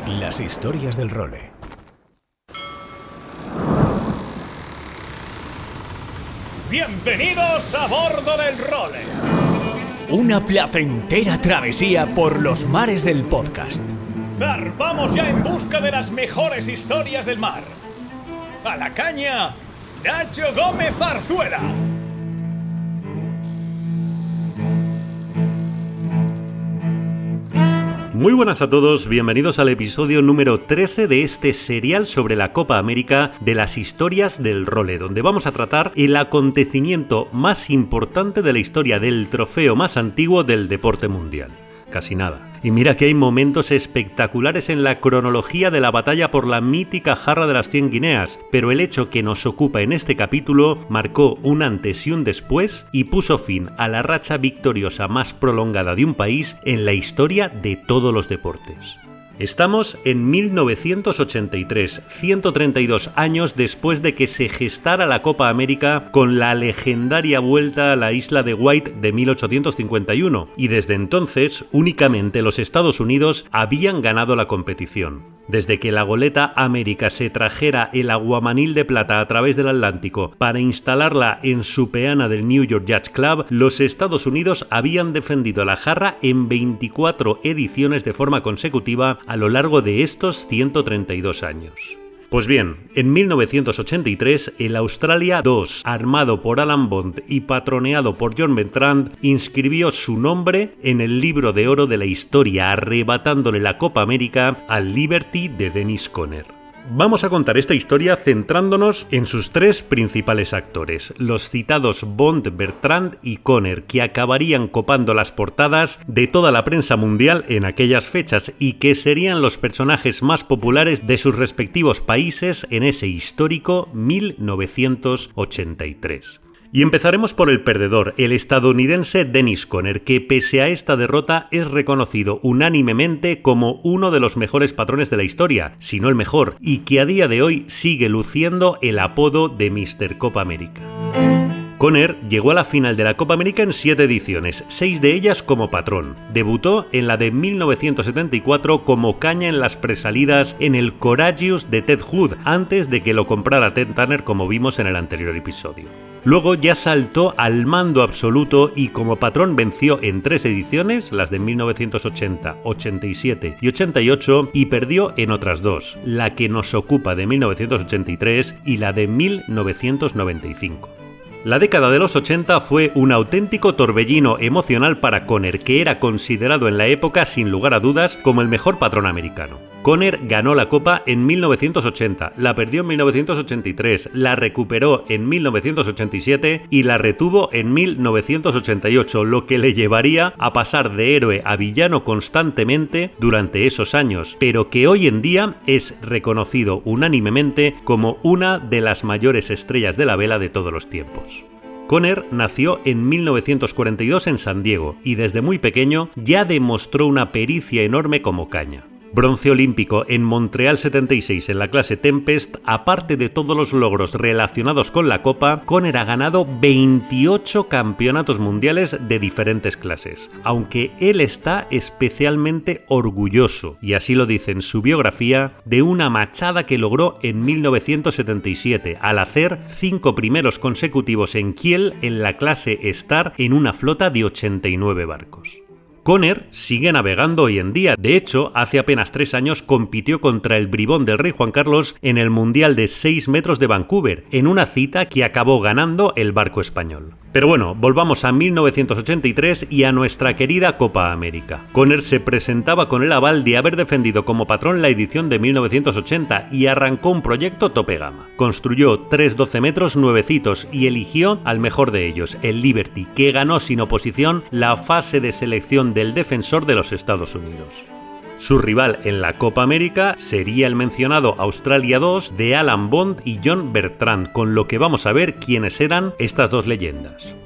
Las historias del role. ¡Bienvenidos a bordo del Role! Una placentera travesía por los mares del podcast. ¡Zarpamos ya en busca de las mejores historias del mar! ¡A la caña, Nacho Gómez Zarzuela! Muy buenas a todos, bienvenidos al episodio número 13 de este serial sobre la Copa América de las historias del role, donde vamos a tratar el acontecimiento más importante de la historia del trofeo más antiguo del deporte mundial. Casi nada. Y mira que hay momentos espectaculares en la cronología de la batalla por la mítica jarra de las 100 guineas, pero el hecho que nos ocupa en este capítulo marcó un antes y un después y puso fin a la racha victoriosa más prolongada de un país en la historia de todos los deportes. Estamos en 1983, 132 años después de que se gestara la Copa América con la legendaria vuelta a la isla de White de 1851, y desde entonces únicamente los Estados Unidos habían ganado la competición. Desde que la goleta América se trajera el aguamanil de plata a través del Atlántico para instalarla en su peana del New York Yacht Club, los Estados Unidos habían defendido la jarra en 24 ediciones de forma consecutiva a lo largo de estos 132 años. Pues bien, en 1983 el Australia 2, armado por Alan Bond y patroneado por John Bertrand, inscribió su nombre en el libro de oro de la historia, arrebatándole la Copa América al Liberty de Dennis Conner. Vamos a contar esta historia centrándonos en sus tres principales actores, los citados Bond, Bertrand y Conner, que acabarían copando las portadas de toda la prensa mundial en aquellas fechas y que serían los personajes más populares de sus respectivos países en ese histórico 1983. Y empezaremos por el perdedor, el estadounidense Dennis Conner, que pese a esta derrota es reconocido unánimemente como uno de los mejores patrones de la historia, si no el mejor, y que a día de hoy sigue luciendo el apodo de Mr. Copa América. Conner llegó a la final de la Copa América en 7 ediciones, 6 de ellas como patrón. Debutó en la de 1974 como caña en las presalidas en el Courageous de Ted Hood, antes de que lo comprara Ted Turner, como vimos en el anterior episodio. Luego ya saltó al mando absoluto y como patrón venció en 3 ediciones, las de 1980, 87 y 88, y perdió en otras 2, la que nos ocupa de 1983 y la de 1995. La década de los 80 fue un auténtico torbellino emocional para Conner, que era considerado en la época sin lugar a dudas como el mejor patrón americano. Conner ganó la Copa en 1980, la perdió en 1983, la recuperó en 1987 y la retuvo en 1988, lo que le llevaría a pasar de héroe a villano constantemente durante esos años, pero que hoy en día es reconocido unánimemente como una de las mayores estrellas de la vela de todos los tiempos. Conner nació en 1942 en San Diego y desde muy pequeño ya demostró una pericia enorme como caña. Bronce olímpico en Montreal 76 en la clase Tempest, aparte de todos los logros relacionados con la Copa, Conner ha ganado 28 campeonatos mundiales de diferentes clases, aunque él está especialmente orgulloso, y así lo dice en su biografía, de una machada que logró en 1977 al hacer 5 primeros consecutivos en Kiel en la clase Star en una flota de 89 barcos. Conner sigue navegando hoy en día. De hecho, hace apenas 3 años compitió contra el bribón del rey Juan Carlos en el Mundial de 6 metros de Vancouver, en una cita que acabó ganando el barco español. Pero bueno, volvamos a 1983 y a nuestra querida Copa América. Conner se presentaba con el aval de haber defendido como patrón la edición de 1980 y arrancó un proyecto tope gama. Construyó 3 12 metros nuevecitos y eligió al mejor de ellos, el Liberty, que ganó sin oposición la fase de selección del defensor de los Estados Unidos. Su rival en la Copa América sería el mencionado Australia 2 de Alan Bond y John Bertrand, con lo que vamos a ver quiénes eran estas dos leyendas.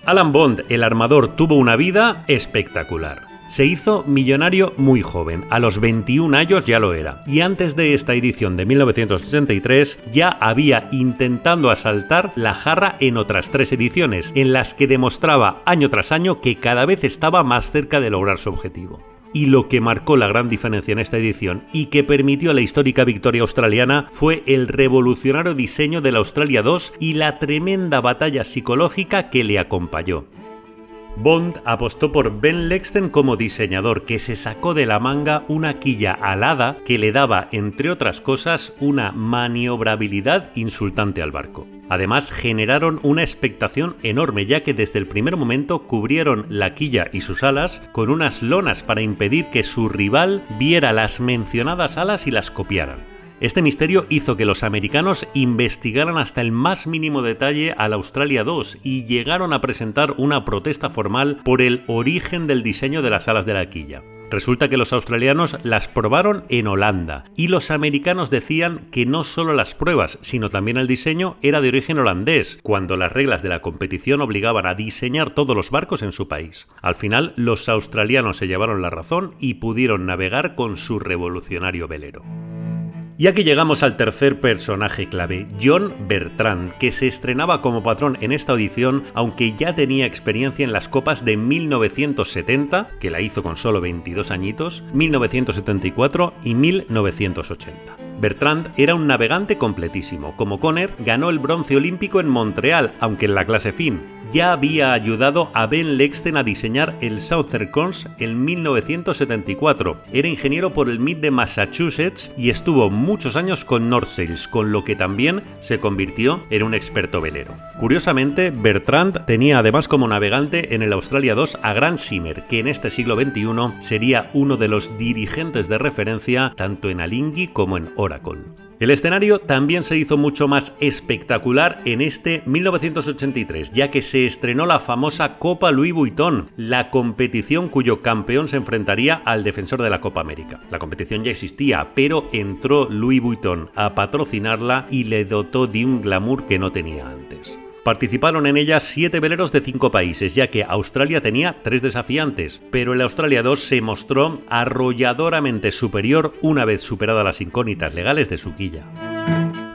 Alan Bond, el armador, tuvo una vida espectacular. Se hizo millonario muy joven, a los 21 años ya lo era, y antes de esta edición de 1983 ya había intentando asaltar la jarra en otras 3 ediciones, en las que demostraba año tras año que cada vez estaba más cerca de lograr su objetivo. Y lo que marcó la gran diferencia en esta edición y que permitió la histórica victoria australiana fue el revolucionario diseño del Australia 2 y la tremenda batalla psicológica que le acompañó. Bond apostó por Ben Lexten como diseñador, que se sacó de la manga una quilla alada que le daba, entre otras cosas, una maniobrabilidad insultante al barco. Además, generaron una expectación enorme, ya que desde el primer momento cubrieron la quilla y sus alas con unas lonas para impedir que su rival viera las mencionadas alas y las copiaran. Este misterio hizo que los americanos investigaran hasta el más mínimo detalle al Australia 2 y llegaron a presentar una protesta formal por el origen del diseño de las alas de la quilla. Resulta que los australianos las probaron en Holanda y los americanos decían que no solo las pruebas, sino también el diseño era de origen holandés, cuando las reglas de la competición obligaban a diseñar todos los barcos en su país. Al final, los australianos se llevaron la razón y pudieron navegar con su revolucionario velero. Y aquí llegamos al tercer personaje clave, John Bertrand, que se estrenaba como patrón en esta edición, aunque ya tenía experiencia en las copas de 1970, que la hizo con solo 22 añitos, 1974 y 1980. Bertrand era un navegante completísimo. Como Conner, ganó el bronce olímpico en Montreal, aunque en la clase Fin. Ya había ayudado a Ben Lexten a diseñar el Southern Cross en 1974. Era ingeniero por el MIT de Massachusetts y estuvo muchos años con North Sails, con lo que también se convirtió en un experto velero. Curiosamente, Bertrand tenía además como navegante en el Australia 2 a Grant Simmer, que en este siglo XXI sería uno de los dirigentes de referencia tanto en Alinghi como en Oracle. El escenario también se hizo mucho más espectacular en este 1983, ya que se estrenó la famosa Copa Louis Vuitton, la competición cuyo campeón se enfrentaría al defensor de la Copa América. La competición ya existía, pero entró Louis Vuitton a patrocinarla y le dotó de un glamour que no tenía antes. Participaron en ella 7 veleros de 5 países, ya que Australia tenía 3 desafiantes, pero el Australia 2 se mostró arrolladoramente superior una vez superadas las incógnitas legales de su quilla.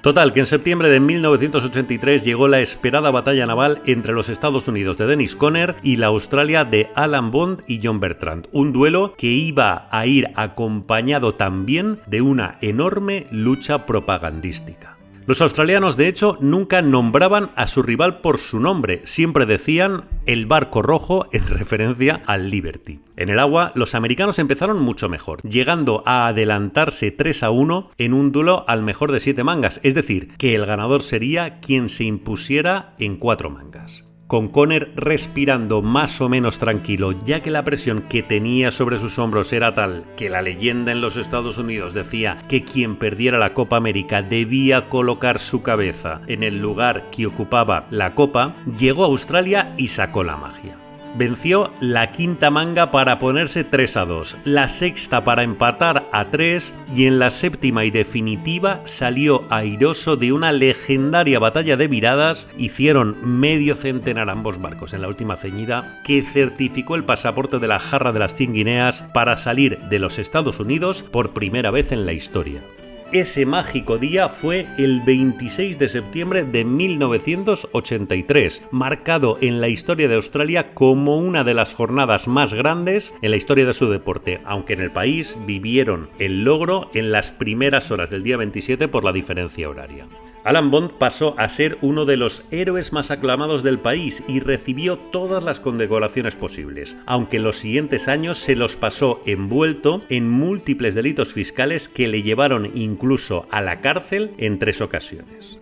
Total, que en septiembre de 1983 llegó la esperada batalla naval entre los Estados Unidos de Dennis Conner y la Australia de Alan Bond y John Bertrand, un duelo que iba a ir acompañado también de una enorme lucha propagandística. Los australianos, de hecho, nunca nombraban a su rival por su nombre, siempre decían el barco rojo en referencia al Liberty. En el agua, los americanos empezaron mucho mejor, llegando a adelantarse 3-1 en un duelo al mejor de 7 mangas, es decir, que el ganador sería quien se impusiera en 4 mangas. Con Conner respirando más o menos tranquilo, ya que la presión que tenía sobre sus hombros era tal que la leyenda en los Estados Unidos decía que quien perdiera la Copa América debía colocar su cabeza en el lugar que ocupaba la Copa, llegó a Australia y sacó la magia. Venció la quinta manga para ponerse 3-2, la sexta para empatar a 3 y en la séptima y definitiva salió airoso de una legendaria batalla de viradas. Hicieron medio centenar ambos barcos en la última ceñida, que certificó el pasaporte de la jarra de las 100 guineas para salir de los Estados Unidos por primera vez en la historia. Ese mágico día fue el 26 de septiembre de 1983, marcado en la historia de Australia como una de las jornadas más grandes en la historia de su deporte, aunque en el país vivieron el logro en las primeras horas del día 27 por la diferencia horaria. Alan Bond pasó a ser uno de los héroes más aclamados del país y recibió todas las condecoraciones posibles, aunque en los siguientes años se los pasó envuelto en múltiples delitos fiscales que le llevaron incluso a la cárcel en 3 ocasiones.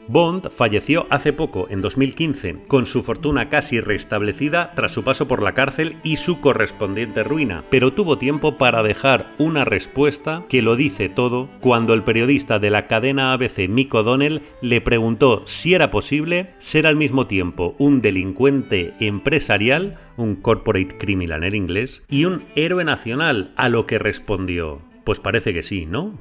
Bond falleció hace poco, en 2015, con su fortuna casi restablecida tras su paso por la cárcel y su correspondiente ruina, pero tuvo tiempo para dejar una respuesta que lo dice todo cuando el periodista de la cadena ABC Mick O'Donnell le preguntó si era posible ser al mismo tiempo un delincuente empresarial, un corporate criminal en inglés, y un héroe nacional, a lo que respondió: pues parece que sí, ¿no?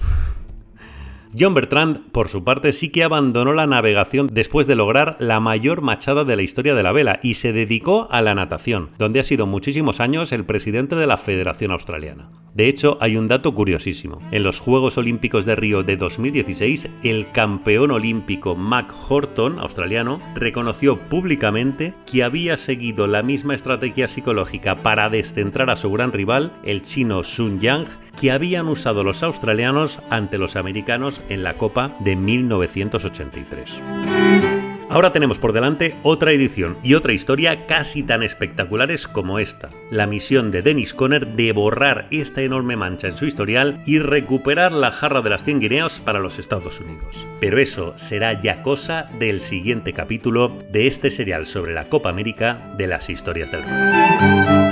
John Bertrand, por su parte, sí que abandonó la navegación después de lograr la mayor machada de la historia de la vela y se dedicó a la natación, donde ha sido muchísimos años el presidente de la Federación Australiana. De hecho, hay un dato curiosísimo. En los Juegos Olímpicos de Río de 2016, el campeón olímpico Mac Horton, australiano, reconoció públicamente que había seguido la misma estrategia psicológica para descentrar a su gran rival, el chino Sun Yang, que habían usado los australianos ante los americanos en la Copa de 1983. Ahora tenemos por delante otra edición y otra historia casi tan espectaculares como esta. La misión de Dennis Conner de borrar esta enorme mancha en su historial y recuperar la jarra de las 100 guineos para los Estados Unidos. Pero eso será ya cosa del siguiente capítulo de este serial sobre la Copa América de las historias del rugby.